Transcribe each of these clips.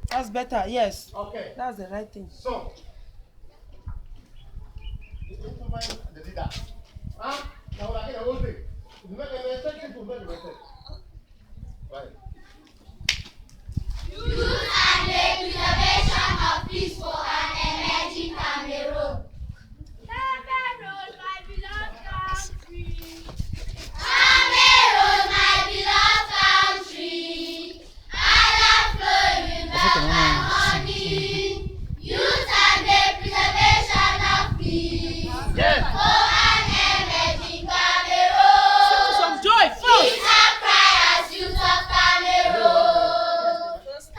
That's better, yes. Okay. That's the right thing. So, the leader. Huh? Now, I get a whole thing. You make a mistake, you make a mistake. Right. Youth and the preservation of peace for an emerging Cameroon. Cameroon, my beloved country. Cameroon, my beloved country. Allah flowing milk and honey. Youth and the preservation of peace. Yes. For an emerging Cameroon. Some joy, Peace folks. and cry as youth of Cameroon.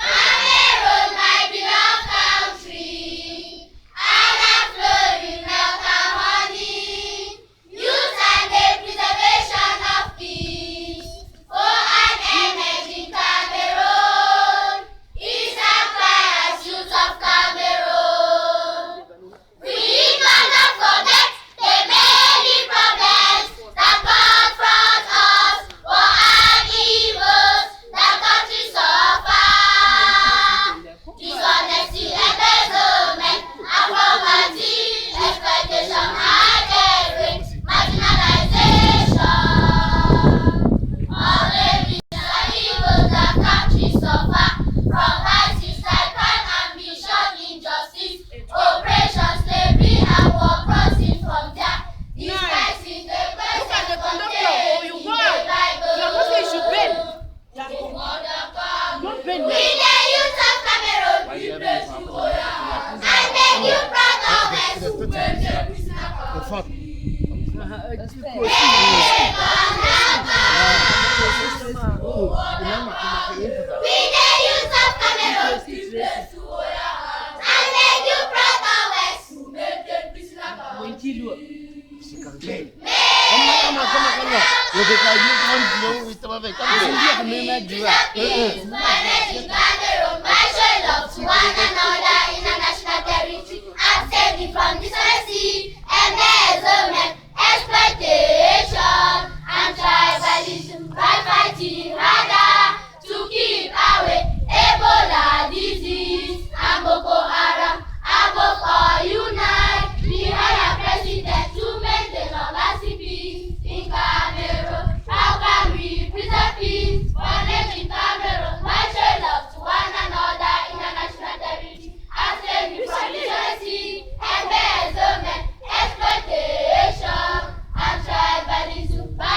Cameroon, my beloved country. Allah flowing milk and honey. Youth and the preservation of peace. For an emerging Cameroon. Peace and cry as youth of Cameroon. We cannot forget the many problems that confront us for our evils that country suffer. Dishonesty, embezzlement, and poverty, exploitation, hijack, marginalization. All the reasons and evils that country suffer from vices like crime, ambition, injustice, oppression, slavery, and war crossing from there. These crises, the Look at questions the conductor. Oh, contained you in go. the Bible. You're not saying you should bend. Don't bend We now. the youth of Cameroon, we praise you, O Lord, and make you proud always. In fact, We the youth of Cameroon, we praise you, O Lord, and make you proud always. My show love to one another in a national territory and save it from dishonesty, embezzlement, exploitation, and tribalism by fighting harder to keep away Ebola disease and Boko Haram. Above all, unite behind our president to maintain a lasting peace in Cameroon. How can we preserve peace for living Cameroon? My show love to one another in a national territory and save it from dishonesty, embezzlement, exploitation, and tribalism by